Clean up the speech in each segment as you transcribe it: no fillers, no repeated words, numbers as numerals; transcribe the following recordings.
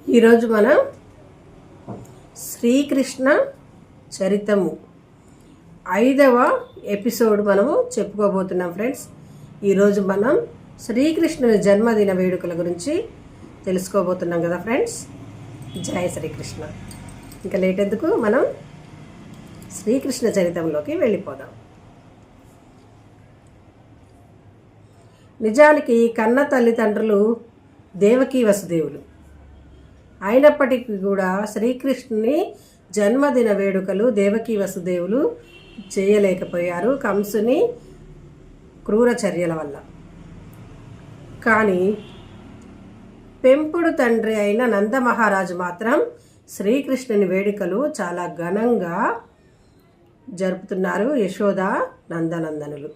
ఈరోజు మనం శ్రీకృష్ణ చరితము 5వ ఎపిసోడ్ మనము చెప్పుకోబోతున్నాం ఫ్రెండ్స్. ఈరోజు మనం శ్రీకృష్ణుని జన్మదిన వేడుకల గురించి తెలుసుకోబోతున్నాం కదా ఫ్రెండ్స్. జయ శ్రీకృష్ణ. ఇంకా లేట్ ఎందుకు, మనం శ్రీకృష్ణ చరితంలోకి వెళ్ళిపోదాం. నిజానికి కన్న తల్లిదండ్రులు దేవకీ వసుదేవులు అయినప్పటికీ కూడా శ్రీకృష్ణుని జన్మదిన వేడుకలు దేవకీ వసుదేవులు చేయలేకపోయారు కంసుని క్రూర చర్యల వల్ల. కానీ పెంపుడు తండ్రి అయిన నందమహారాజు మాత్రం శ్రీకృష్ణుని వేడుకలు చాలా ఘనంగా జరుపుతున్నారు, యశోద నందనందనులు.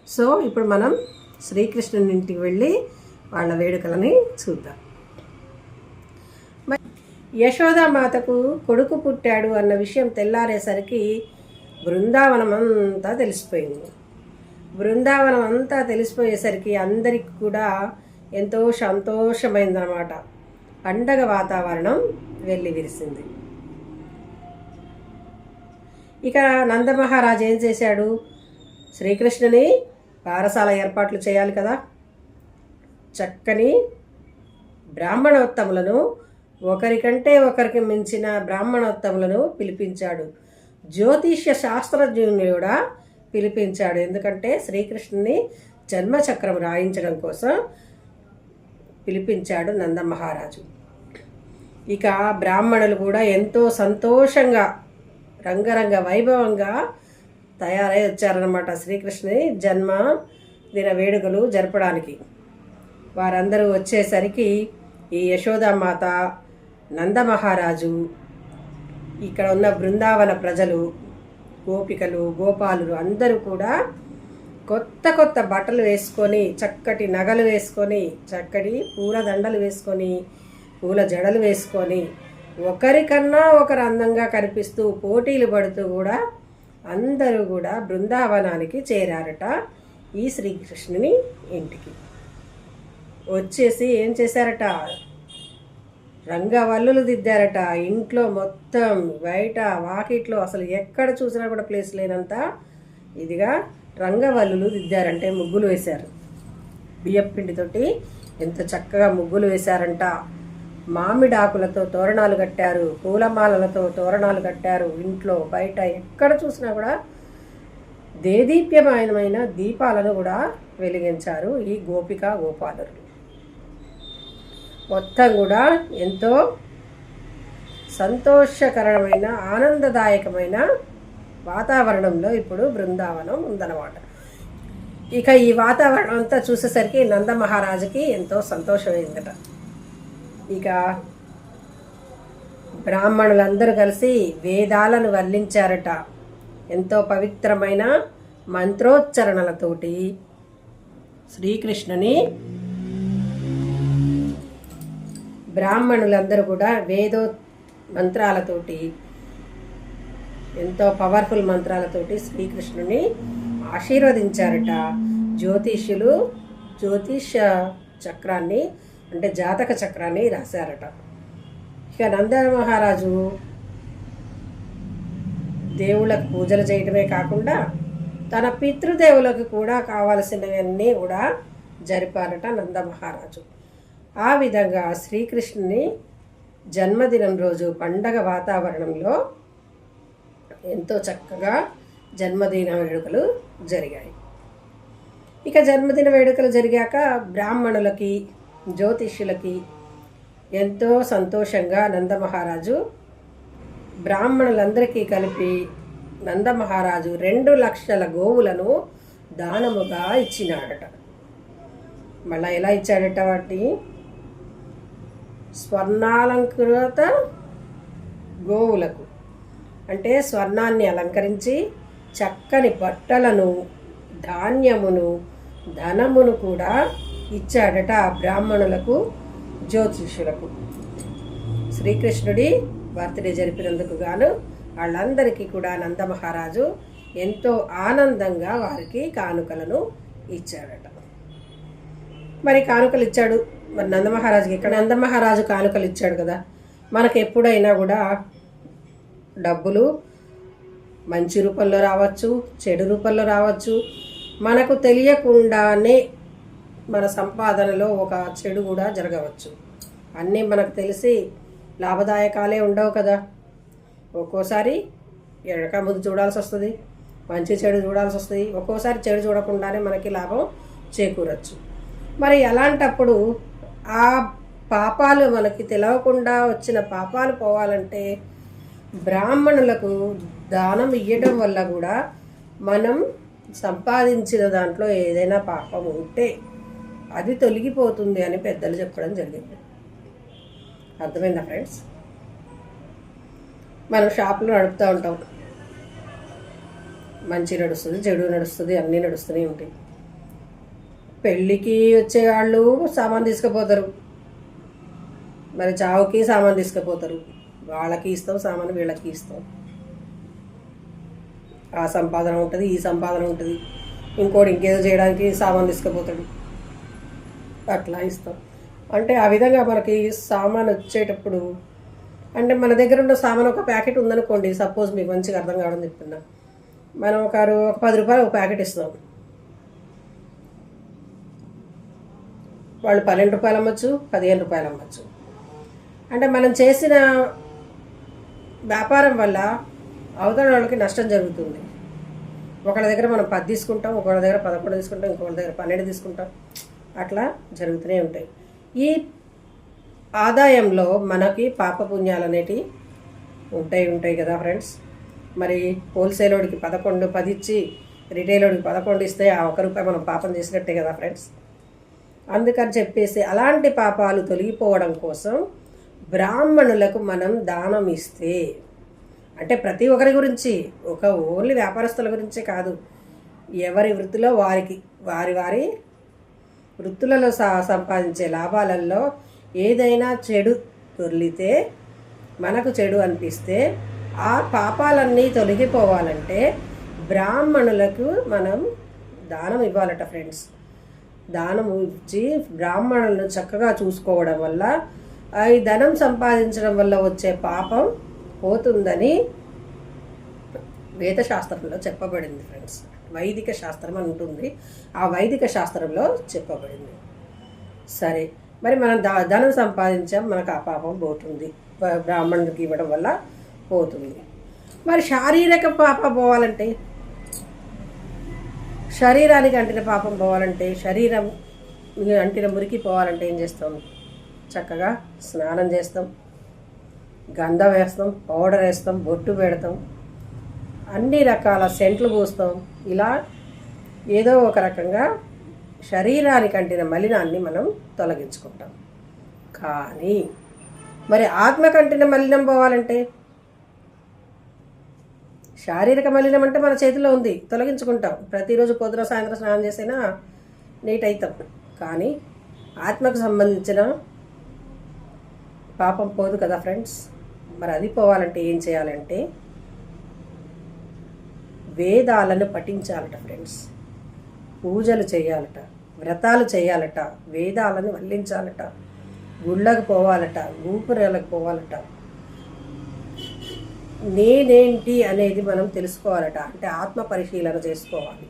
సో ఇప్పుడు మనం శ్రీకృష్ణుని ఇంటికి వెళ్ళి వాళ్ళ వేడుకలని చూద్దాం. యశోదామాతకు కొడుకు పుట్టాడు అన్న విషయం తెల్లారేసరికి బృందావనం అంతా తెలిసిపోయింది. బృందావనం అంతా తెలిసిపోయేసరికి అందరికి కూడా ఎంతో సంతోషమైందన్నమాట. పండగ వాతావరణం వెళ్ళి విరిసింది. ఇక నందమహారాజు ఏం చేశాడు, శ్రీకృష్ణుని పారసాల ఏర్పాట్లు చేయాలి కదా. చక్కని బ్రాహ్మణోత్తములను, ఒకరికంటే ఒకరికి మించిన బ్రాహ్మణోత్తములను పిలిపించాడు. జ్యోతిష్య శాస్త్రజ్ఞుని కూడా పిలిపించాడు. ఎందుకంటే శ్రీకృష్ణుని జన్మచక్రం రాయించడం కోసం పిలిపించాడు నందమహారాజు. ఇక బ్రాహ్మణులు కూడా ఎంతో సంతోషంగా రంగరంగ వైభవంగా తయారై వచ్చారన్నమాట శ్రీకృష్ణుని జన్మదిన వేడుకలు జరపడానికి. వారందరూ వచ్చేసరికి ఈ యశోదామాత, నందమహారాజు, ఇక్కడ ఉన్న బృందావన ప్రజలు, గోపికలు, గోపాలులు అందరూ కూడా కొత్త కొత్త బట్టలు వేసుకొని, చక్కటి నగలు వేసుకొని, చక్కటి పూల దండలు వేసుకొని, పూల జడలు వేసుకొని, ఒకరికన్నా ఒకరు అందంగా కనిపిస్తూ పోటీలు పడుతూ కూడా అందరూ కూడా బృందావనానికి చేరారట. ఈ శ్రీకృష్ణుని ఇంటికి వచ్చేసి ఏం చేశారట, రంగవల్లులు దిద్దారట. ఇంట్లో మొత్తం బయట వాకిట్లో అసలు ఎక్కడ చూసినా కూడా ప్లేస్ లేనంత ఇదిగా రంగవల్లులు దిద్దారంటే ముగ్గులు వేశారు. బియ్యపిండితోటి ఎంత చక్కగా ముగ్గులు వేశారంట. మామిడాకులతో తోరణాలు కట్టారు, పూలమాలలతో తోరణాలు కట్టారు. ఇంట్లో బయట ఎక్కడ చూసినా కూడా దేదీప్యమానమైన దీపాలను కూడా వెలిగించారు ఈ గోపిక గోపాలులు. మొత్తం కూడా ఎంతో సంతోషకరమైన ఆనందదాయకమైన వాతావరణంలో ఇప్పుడు బృందావనం ఉందన్నమాట. ఇక ఈ వాతావరణం అంతా చూసేసరికి నందమహారాజుకి ఎంతో సంతోషమైందట. ఇక బ్రాహ్మణులందరూ కలిసి వేదాలను వల్లించారట. ఎంతో పవిత్రమైన మంత్రోచ్చరణలతోటి శ్రీకృష్ణుని బ్రాహ్మణులందరూ కూడా వేదో మంత్రాలతోటి, ఎంతో పవర్ఫుల్ మంత్రాలతోటి శ్రీకృష్ణుని ఆశీర్వదించారట. జ్యోతిష్యులు జ్యోతిష చక్రాన్ని అంటే జాతక చక్రాన్ని రాశారట. ఇక నందమహారాజు దేవుళ్ళకు పూజలు చేయడమే కాకుండా తన పితృదేవులకు కూడా కావలసినవన్నీ కూడా జరిపారట నందమహారాజు. ఆ విధంగా శ్రీకృష్ణుని జన్మదినం రోజు పండగ వాతావరణంలో ఎంతో చక్కగా జన్మదిన వేడుకలు జరిగాయి. ఇక జన్మదిన వేడుకలు జరిగాక బ్రాహ్మణులకి, జ్యోతిష్యులకి ఎంతో సంతోషంగా నందమహారాజు బ్రాహ్మణులందరికీ కలిపి నందమహారాజు 2 లక్షల గోవులను దానముగా ఇచ్చినాడట. మళ్ళీ ఎలా ఇచ్చాడట, వాటి స్వర్ణాలంకృత గోవులకు అంటే స్వర్ణాన్ని అలంకరించి చక్కని బట్టలను, ధాన్యమును, ధనమును కూడా ఇచ్చాడట బ్రాహ్మణులకు, జ్యోతిష్యులకు. శ్రీకృష్ణుడి బర్త్డే జరిపినందుకు గాను వాళ్ళందరికీ కూడా నందమహారాజు ఎంతో ఆనందంగా వారికి కానుకలను ఇచ్చాడట. మరి కానుకలు ఇచ్చాడు, మరి నందమహారాజుకి ఇక్కడ నందమహారాజు కానుకలు ఇచ్చాడు కదా, మనకు ఎప్పుడైనా కూడా డబ్బులు మంచి రూపంలో రావచ్చు, చెడు రూపంలో రావచ్చు. మనకు తెలియకుండానే మన సంపాదనలో ఒక చెడు కూడా జరగవచ్చు. అన్నీ మనకు తెలిసి లాభదాయకాలే ఉండవు కదా. ఒక్కోసారి వెనక ముందు చూడాల్సి వస్తుంది, మంచి చెడు చూడాల్సి వస్తుంది. ఒక్కోసారి చెడు చూడకుండానే మనకి లాభం చేకూరచ్చు. మరి అలాంటప్పుడు ఆ పాపాలు మనకి తెలియకుండా వచ్చిన పాపాలు పోవాలంటే బ్రాహ్మణులకు దానం ఇవ్వడం వల్ల కూడా మనం సంపాదించిన దాంట్లో ఏదైనా పాపం ఉంటే అది తొలగిపోతుంది అని పెద్దలు చెప్పడం జరిగింది. అర్థమైందా ఫ్రెండ్స్? మనం షాపులో నడుపుతూ ఉంటాం, మంచి నడుస్తుంది, చెడు నడుస్తుంది, అన్నీ నడుస్తూనే ఉంటాయి. పెళ్ళికి వచ్చేవాళ్ళు సామాన్ తీసుకుపోతారు, మరి చావుకి సామాన్ తీసుకుపోతారు. వాళ్ళకి ఇస్తాం సామాను, వీళ్ళకి ఇస్తాం. ఆ సంపాదన ఉంటుంది, ఈ సంపాదన ఉంటుంది. ఇంకోటి ఇంకేదో చేయడానికి సామాన్ తీసుకుపోతాడు, అట్లా ఇస్తాం. అంటే ఆ విధంగా మనకి సామాన్ వచ్చేటప్పుడు, అంటే మన దగ్గర ఉన్న సామాన్ ఒక ప్యాకెట్ ఉందనుకోండి, సపోజ్ మీకు మంచిగా అర్థం కావడం చెప్తున్నా. మనం ఒక 10 రూపాయలు ఒక ప్యాకెట్ ఇస్తాం, వాళ్ళు 12 రూపాయలు అమ్మచ్చు, 15 రూపాయలు అమ్మచ్చు. అంటే మనం చేసిన వ్యాపారం వల్ల అవతల వాళ్ళకి నష్టం జరుగుతుంది. ఒకళ్ళ దగ్గర మనం 10 తీసుకుంటాం, ఒకళ్ళ దగ్గర 11 తీసుకుంటాం, ఇంకొకళ్ళ దగ్గర 12 తీసుకుంటాం. అట్లా జరుగుతూనే ఉంటాయి. ఈ ఆదాయంలో మనకి పాపపుణ్యాలు అనేటివి ఉంటాయి కదా ఫ్రెండ్స్. మరి హోల్సేల్ వాడికి 11, 10 ఇచ్చి రిటైల్ వాడికి 11 ఇస్తే ఆ 1 రూపాయి మనం పాపం చేసినట్టే కదా ఫ్రెండ్స్. అందుకని చెప్పేసి అలాంటి పాపాలు తొలగిపోవడం కోసం బ్రాహ్మణులకు మనం దానం ఇస్తే, అంటే ప్రతి ఒక్కరి గురించి, ఒక ఓన్లీ వ్యాపారస్తుల గురించే కాదు, ఎవరి వృత్తిలో వారికి వారి వృత్తులలో సంపాదించే లాభాలలో ఏదైనా చెడు దొర్లితే, మనకు చెడు అనిపిస్తే, ఆ పాపాలన్నీ తొలగిపోవాలంటే బ్రాహ్మణులకు మనం దానం ఇవ్వాలట ఫ్రెండ్స్. దానం ఇచ్చి బ్రాహ్మణులను చక్కగా చూసుకోవడం వల్ల ఈ ధనం సంపాదించడం వల్ల వచ్చే పాపం పోతుందని వేదశాస్త్రంలో చెప్పబడింది ఫ్రెండ్స్. వైదిక శాస్త్రం అని ఉంటుంది, ఆ వైదిక శాస్త్రంలో చెప్పబడింది. సరే, మరి మనం ధనం సంపాదించాం, మనకు ఆ పాపం పోతుంది, బ్రాహ్మణుడికి ఇవ్వడం వల్ల పోతుంది. మరి శారీరక పాపం పోవాలంటే, శరీరానికి అంటిన పాపం పోవాలంటే, శరీరం అంటిన మురికి పోవాలంటే ఏం చేస్తాం? చక్కగా స్నానం చేస్తాం, గంధం వేస్తాం, పౌడర్ వేస్తాం, బొట్టు పెడతాం, అన్ని రకాల సెంట్లు పూస్తాం. ఇలా ఏదో ఒక రకంగా శరీరానికి అంటిన మలినాన్ని మనం తొలగించుకుంటాం. కానీ మరి ఆత్మకు అంటిన మలినం పోవాలంటే, శారీరక మలినం అంటే మన చేతిలో ఉంది, తొలగించుకుంటాం. ప్రతిరోజు పొద్దున సాయంత్రం స్నానం చేసినా నీట్ అవుతాం. కానీ ఆత్మకు సంబంధించిన పాపం పోదు కదా ఫ్రెండ్స్. మరి అది పోవాలంటే ఏం చేయాలంటే వేదాలను పఠించాలట ఫ్రెండ్స్, పూజలు చేయాలట, వ్రతాలు చేయాలట, వేదాలను వల్లించాలట, గుళ్ళకు పోవాలట, గోపురాలకు పోవాలట. నేనేంటి అనేది మనం తెలుసుకోవాలట. అంటే ఆత్మ పరిశీలన చేసుకోవాలి.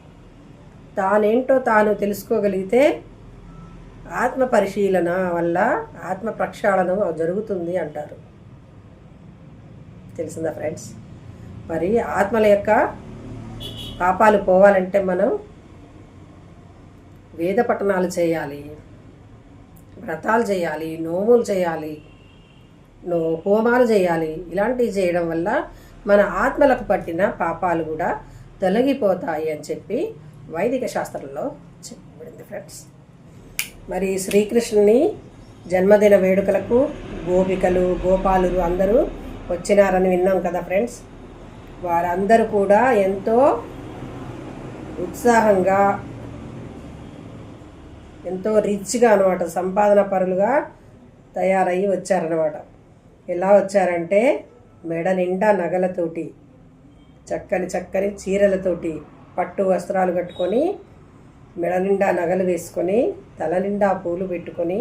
తానేంటో తాను తెలుసుకోగలిగితే ఆత్మ పరిశీలన వల్ల ఆత్మ ప్రక్షాళనం జరుగుతుంది అంటారు. తెలిసిందా ఫ్రెండ్స్? మరి ఆత్మల యొక్క పాపాలు పోవాలంటే మనం వేద పఠనాలు చేయాలి, వ్రతాలు చేయాలి, నోములు చేయాలి, హోమాలు చేయాలి. ఇలాంటివి చేయడం వల్ల మన ఆత్మలకు పట్టిన పాపాలు కూడా తొలగిపోతాయి అని చెప్పి వైదిక శాస్త్రంలో చెప్పబడింది ఫ్రెండ్స్. మరి శ్రీకృష్ణుని జన్మదిన వేడుకలకు గోపికలు, గోపాలురు అందరూ వచ్చినారని విన్నాం కదా ఫ్రెండ్స్. వారందరూ కూడా ఎంతో ఉత్సాహంగా, ఎంతో రిచ్గా అనమాట, సంపాదన పరులుగా తయారయ్యి వచ్చారనమాట. ఎలా వచ్చారంటే మెడ నిండా నగలతోటి, చక్కని చక్కని చీరలతోటి, పట్టు వస్త్రాలు కట్టుకొని, మెడ నిండా నగలు వేసుకొని, తల నిండా పూలు పెట్టుకొని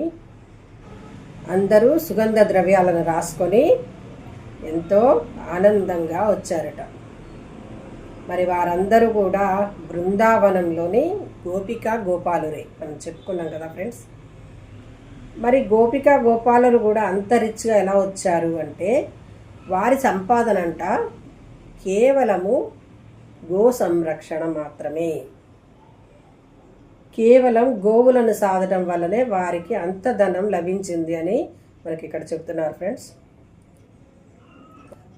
అందరూ సుగంధ ద్రవ్యాలను రాసుకొని ఎంతో ఆనందంగా వచ్చారట. మరి వారందరూ కూడా బృందావనంలోని గోపిక గోపాలురే మనం చెప్పుకున్నాం కదా ఫ్రెండ్స్. మరి గోపిక గోపాలులు కూడా అంత రిచ్గా ఎలా వచ్చారు అంటే వారి సంపాదన అంట కేవలము గో సంరక్షణ మాత్రమే. కేవలం గోవులను సాధడం వల్లనే వారికి అంత ధనం లభించింది అని మనకి ఇక్కడ చెప్తున్నారు ఫ్రెండ్స్.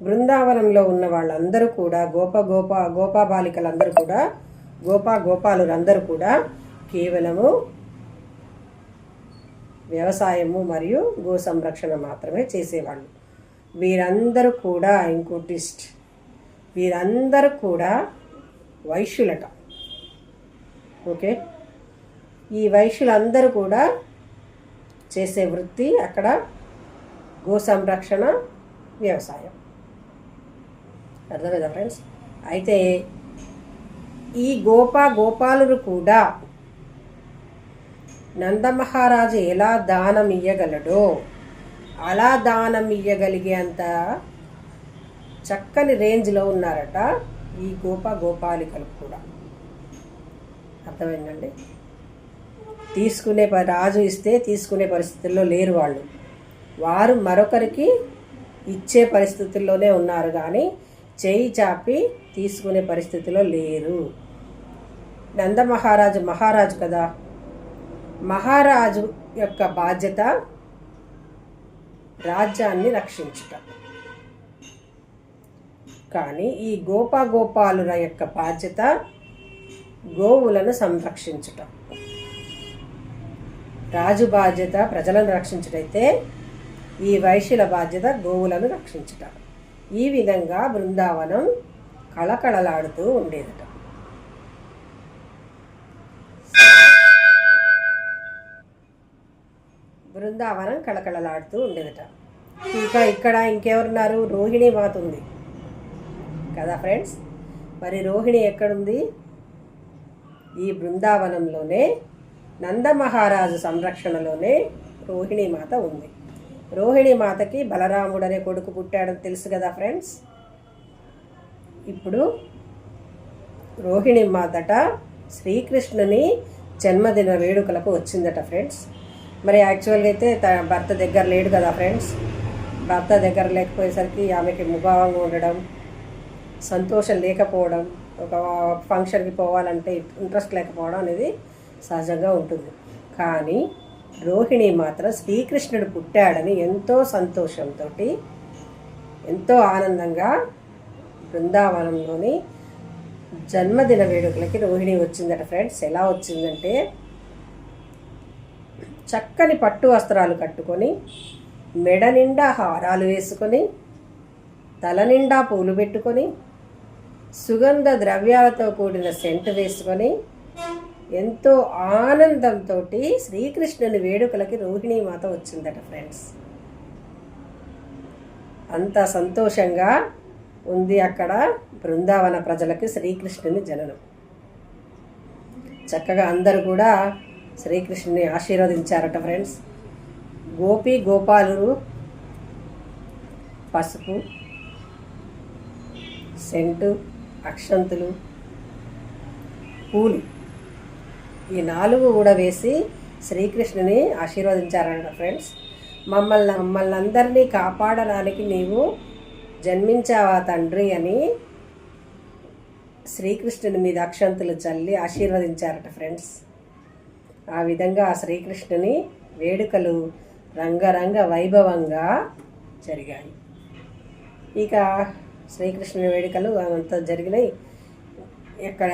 బృందావనంలో ఉన్న వాళ్ళందరూ కూడా గోపా బాలికలందరూ కూడా గోపాలురందరూ కూడా కేవలము వ్యవసాయము మరియు గో సంరక్షణ మాత్రమే చేసేవాళ్ళు. వీరందరూ కూడా వీరందరూ కూడా వైశ్యులట. ఓకే, ఈ వైశ్యులందరూ కూడా చేసే వృత్తి అక్కడ గో సంరక్షణ, వ్యవసాయం. అర్థమైందా ఫ్రెండ్స్? అయితే ఈ గోపాలురు కూడా నందమహారాజు ఎలా దానం ఇయ్యగలడో అలా దానం ఇయ్యగలిగే అంత చక్కని రేంజ్లో ఉన్నారట ఈ గోపాలికలు కూడా. అర్థమైందండి? రాజు ఇస్తే తీసుకునే పరిస్థితుల్లో లేరు వాళ్ళు. వారు మరొకరికి ఇచ్చే పరిస్థితుల్లోనే ఉన్నారు కానీ చేయి చాపి తీసుకునే పరిస్థితిలో లేరు. మహారాజు కదా, మహారాజు యొక్క బాధ్యత రాజ్యాన్ని రక్షించుట. కానీ ఈ గోపాలుల యొక్క బాధ్యత గోవులను సంరక్షించుట. రాజు బాధ్యత ప్రజలను రక్షించుటైతే ఈ వైశ్యుల బాధ్యత గోవులను రక్షించుట. ఈ విధంగా బృందావనం కళకళలాడుతూ ఉండేదట. ఇక్కడ ఇంకెవరున్నారు? రోహిణి మాత ఉంది కదా ఫ్రెండ్స్. మరి రోహిణి ఎక్కడుంది? ఈ బృందావనంలోనే నందమహారాజు సంరక్షణలోనే రోహిణి మాత ఉంది. రోహిణి మాతకి బలరాముడు అనే కొడుకు పుట్టాడని తెలుసు కదా ఫ్రెండ్స్. ఇప్పుడు రోహిణి మాతట శ్రీకృష్ణుని జన్మదిన వేడుకలకు వచ్చిందట ఫ్రెండ్స్. మరి యాక్చువల్గా అయితే భర్త దగ్గర లేడు కదా ఫ్రెండ్స్. భర్త దగ్గర లేకపోయేసరికి ఆమెకి ముభావంగా ఉండడం, సంతోషం లేకపోవడం, ఒక ఫంక్షన్కి పోవాలంటే ఇంట్రెస్ట్ లేకపోవడం అనేది సహజంగా ఉంటుంది. కానీ రోహిణి మాత్రం శ్రీకృష్ణుడు పుట్టాడని ఎంతో సంతోషంతో ఎంతో ఆనందంగా బృందావనంలోని జన్మదిన వేడుకలకి రోహిణి వచ్చిందట ఫ్రెండ్స్. ఎలా వచ్చిందంటే చక్కని పట్టు వస్త్రాలు కట్టుకొని, మెడ నిండా హారాలు వేసుకొని, తల నిండా పూలు పెట్టుకొని, సుగంధ ద్రవ్యాలతో కూడిన సెంట్ వేసుకొని ఎంతో ఆనందంతో శ్రీకృష్ణుని వేడుకలకి రోహిణి మాత వచ్చిందట ఫ్రెండ్స్. అంత సంతోషంగా ఉంది అక్కడ బృందావన ప్రజలకి శ్రీకృష్ణుని జననం. చక్కగా అందరూ కూడా శ్రీకృష్ణుని ఆశీర్వదించారట ఫ్రెండ్స్. గోపాలురు పసుపు, సెంటు, అక్షంతులు, పూలు ఈ 4 కూడా వేసి శ్రీకృష్ణుని ఆశీర్వదించారట ఫ్రెండ్స్. మమ్మల్ని అందరినీ కాపాడడానికి నీవు జన్మించావా తండ్రి అని శ్రీకృష్ణుని మీద అక్షంతులు చల్లి ఆశీర్వదించారట ఫ్రెండ్స్. ఆ విధంగా శ్రీకృష్ణుని వేడుకలు రంగరంగ వైభవంగా జరిగాయి. ఇక శ్రీకృష్ణుని వేడుకలు అంతా జరిగినాయి. ఎక్కడ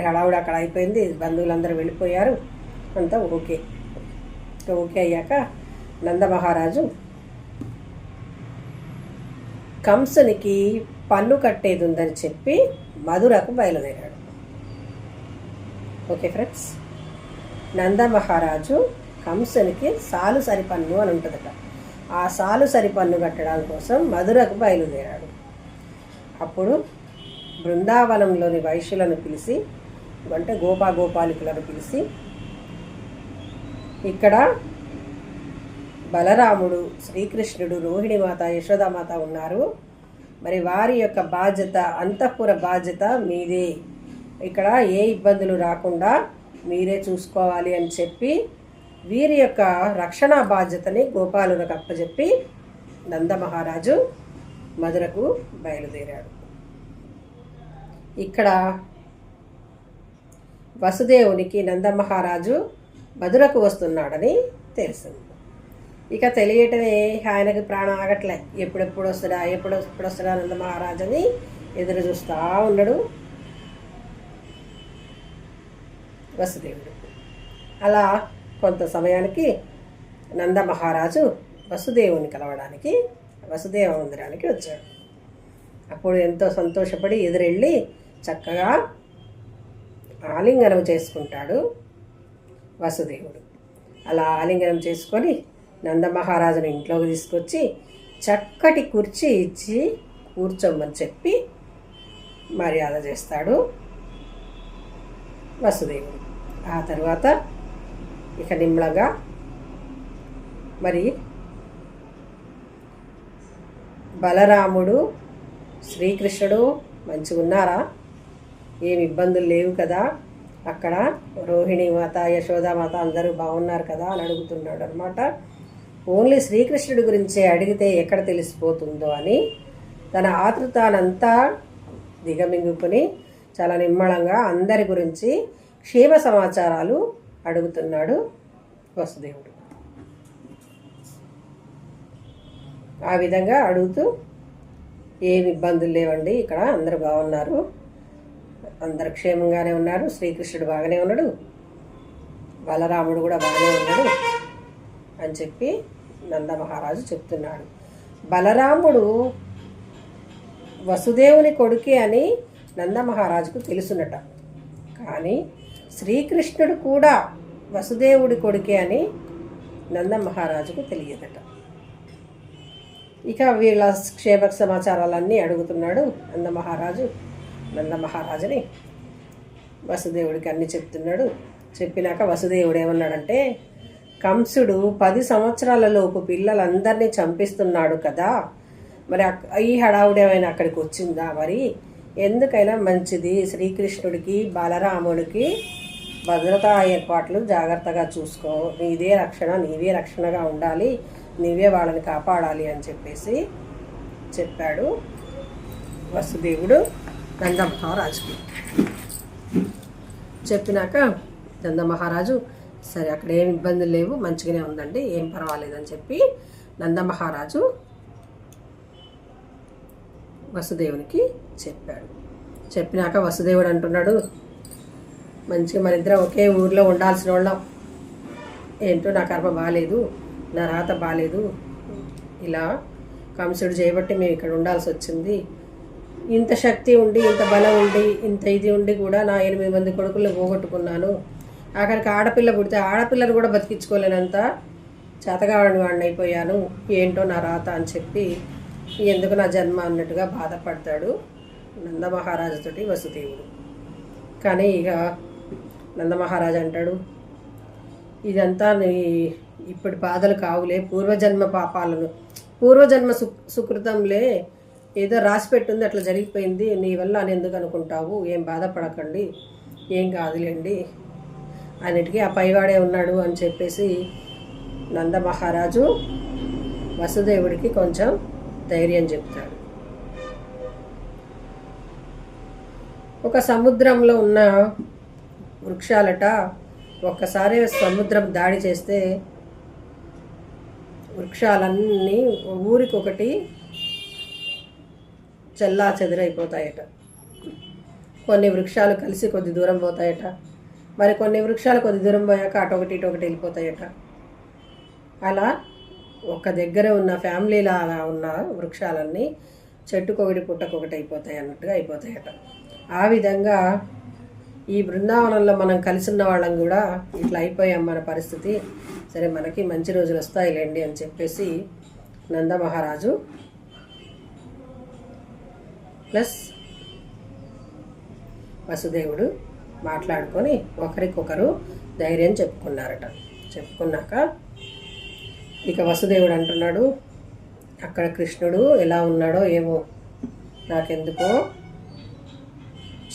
హడావుడు అక్కడ అయిపోయింది. బంధువులందరూ వెళ్ళిపోయారు. అంతా ఓకే అయ్యాక నందమహారాజు కంసునికి పన్ను కట్టేది ఉందని చెప్పి మధురకు బయలుదేరాడు. ఓకే ఫ్రెండ్స్, నందమహారాజు కంసునికి సాలుసరి పన్ను అని ఉంటుందట. ఆ సాలుసరి పన్ను కట్టడం కోసం మధురకు బయలుదేరాడు. అప్పుడు బృందావనంలోని వైశ్యులను పిలిచి, అంటే గోపాలికలను పిలిచి, ఇక్కడ బలరాముడు, శ్రీకృష్ణుడు, రోహిణీమాత, యశోదామాత ఉన్నారు. మరి వారి యొక్క బాధ్యత, అంతఃపుర బాధ్యత మీదే, ఇక్కడ ఏ ఇబ్బందులు రాకుండా మీరే చూసుకోవాలి అని చెప్పి వీరి యొక్క రక్షణ బాధ్యతని గోపాలులకు అప్పచెప్పి నందమహారాజు మధురకు బయలుదేరాడు. ఇక్కడ వసుదేవునికి నందమహారాజు మధురకు వస్తున్నాడని తెలిసింది. ఇక తెలియటమే ఆయనకి ప్రాణం ఆగట్లే, ఎప్పుడెప్పుడు వస్తాడా నందమహారాజు అని ఎదురు చూస్తూ ఉన్నాడు వసుదేవుడు. అలా కొంత సమయానికి నందమహారాజు వసుదేవుని కలవడానికి వసుదేవ మందిరానికి వచ్చాడు. అప్పుడు ఎంతో సంతోషపడి ఎదురెళ్ళి చక్కగా ఆలింగనం చేసుకుంటాడు వసుదేవుడు. అలా ఆలింగనం చేసుకొని నందమహారాజుని ఇంట్లోకి తీసుకొచ్చి చక్కటి కుర్చీ ఇచ్చి కూర్చోమని చెప్పి మర్యాద చేస్తాడు వసుదేవుడు. ఆ తర్వాత ఇక నిమ్మళంగా మరి బలరాముడు, శ్రీకృష్ణుడు మంచిగా ఉన్నారా, ఏమి ఇబ్బందులు లేవు కదా, అక్కడ రోహిణీమాత, యశోదామాత అందరూ బాగున్నారు కదా అని అడుగుతున్నాడు అనమాట. ఓన్లీ శ్రీకృష్ణుడి గురించే అడిగితే ఎక్కడ తెలిసిపోతుందో అని తన ఆతృతానంతా దిగమింగుకుని చాలా నిమ్మళంగా అందరి గురించి క్షేమ సమాచారాలు అడుగుతున్నాడు వసుదేవుడు. ఆ విధంగా అడుగుతూ ఏమి ఇబ్బందులు లేవండి, ఇక్కడ అందరూ బాగున్నారు, అందరు క్షేమంగానే ఉన్నారు, శ్రీకృష్ణుడు బాగానే ఉన్నాడు, బలరాముడు కూడా బాగానే ఉన్నాడు అని చెప్పి నందమహారాజు చెప్తున్నాడు. బలరాముడు వసుదేవుని కొడుకే అని నందమహారాజుకు తెలుసునట, కానీ శ్రీకృష్ణుడు కూడా వసుదేవుడి కొడుకే అని నందమహారాజుకు తెలియదట. ఇక వీళ్ళ క్షేమ సమాచారాలన్నీ అడుగుతున్నాడు నందమహారాజుని. వసుదేవుడికి అన్నీ చెప్తున్నాడు. చెప్పినాక వసుదేవుడు ఏమన్నాడంటే, కంసుడు 10 సంవత్సరాల లోపు పిల్లలందరినీ చంపిస్తున్నాడు కదా, మరి ఈ హడావుడి ఏమైనా అక్కడికి వచ్చిందా, మరి ఎందుకైనా మంచిది శ్రీకృష్ణుడికి బలరాముడికి భద్రతా ఏర్పాట్లు జాగ్రత్తగా చూసుకో, నీవే రక్షణగా ఉండాలి, నీవే వాళ్ళని కాపాడాలి అని చెప్పేసి చెప్పాడు వసుదేవుడు నందమహారాజుకి. చెప్పినాక నందమహారాజు సరే అక్కడ ఏం ఇబ్బందులు లేవు, మంచిగానే ఉందండి, ఏం పర్వాలేదని చెప్పి నందమహారాజు వసుదేవునికి చెప్పాడు. చెప్పినాక వసుదేవుడు అంటున్నాడు, మంచిగా మన ఇద్దరం ఒకే ఊరిలో ఉండాల్సిన వాళ్ళం, ఏంటో నా కర్మ బాగాలేదు, నా రాత బాగాలేదు, ఇలా కంసుడు చేయబట్టి మేము ఇక్కడ ఉండాల్సి వచ్చింది, ఇంత శక్తి ఉండి, ఇంత బలం ఉండి, ఇంత ఇది ఉండి కూడా నా 8 మంది కొడుకులను పోగొట్టుకున్నాను, అక్కడికి ఆడపిల్ల పుడితే ఆడపిల్లను కూడా బతికించుకోలేనంత చేతగాడిని వాడిని అయిపోయాను, ఏంటో నా రాత అని చెప్పి ఎందుకు నా జన్మ అన్నట్టుగా బాధపడతాడు నందమహారాజుతోటి వసుదేవుడు. కానీ ఇక నందమహారాజు అంటాడు, ఇదంతా ఇప్పటి బాధలు కావులే, పూర్వజన్మ సుకృతంలే, ఏదో రాసి పెట్టింది అట్లా జరిగిపోయింది, నీ వల్ల అని ఎందుకు అనుకుంటావు, ఏం బాధపడకండి, ఏం కాదులేండి, అన్నిటికీ ఆ పైవాడే ఉన్నాడు అని చెప్పేసి నందమహారాజు వసుదేవుడికి కొంచెం ధైర్యం చెప్తాడు. ఒక సముద్రంలో ఉన్న వృక్షాలట ఒక్కసారి సముద్రం దాడి చేస్తే వృక్షాలన్నీ ఊరికొకటి చెల్లా చెదిరైపోతాయట. కొన్ని వృక్షాలు కలిసి కొద్ది దూరం పోతాయట, మరి కొన్ని వృక్షాలు కొద్ది దూరం పోయాక అటొకటి ఇటొకటి వెళ్ళిపోతాయట. అలా ఒక దగ్గర ఉన్న ఫ్యామిలీ లాగా ఉన్న వృక్షాలన్నీ చెట్టుకొకటి పుట్టకొకటి అయిపోతాయి అన్నట్టుగా అయిపోతాయట. ఆ విధంగా ఈ బృందావనంలో మనం కలిసి ఉన్న వాళ్ళం కూడా ఇట్లా అయిపోయాం మన పరిస్థితి, సరే మనకి మంచి రోజులు వస్తాయిలేండి అని చెప్పేసి నందమహారాజు ప్లస్ వసుదేవుడు మాట్లాడుకొని ఒకరికొకరు ధైర్యం చెప్పుకున్నారట. చెప్పుకున్నాక ఇక వసుదేవుడు అంటున్నాడు, అక్కడ కృష్ణుడు ఎలా ఉన్నాడో ఏమో, నాకెందుకో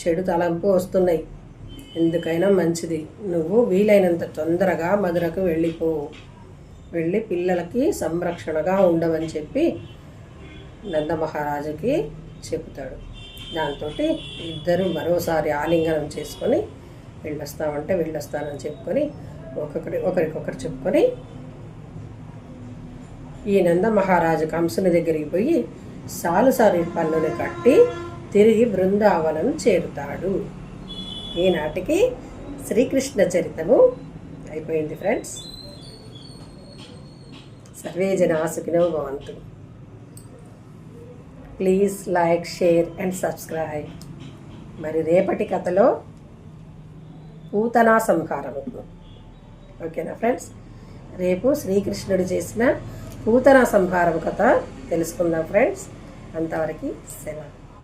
చెడు తలంపు వస్తున్నాయి. ఎందుకైనా మంచిది నువ్వు వీలైనంత తొందరగా మధురకు వెళ్ళి పిల్లలకి సంరక్షణగా ఉండవని చెప్పి నందమహారాజుకి చెబుతాడు. దాంతో ఇద్దరు మరోసారి ఆలింగనం చేసుకొని వెళ్ళొస్తానని చెప్పుకొని ఒకరికొకరు చెప్పుకొని ఈ నందమహారాజు కంసుని దగ్గరికి పోయి సాలుసారి పళ్ళుని కట్టి తిరిగి బృందావనం చేరుతాడు. ఈనాటికి శ్రీకృష్ణ చరితము అయిపోయింది ఫ్రెండ్స్. సర్వే జనా సుఖినో భవంతు. Please like, share and subscribe. మరి రేపటి కథలో పూతనా సంహారము. ఓకేనా ఫ్రెండ్స్? రేపు శ్రీకృష్ణుడు చేసిన పూతనా సంహారము కథ తెలుసుకుందాం ఫ్రెండ్స్. అంతవరకు సెలవు.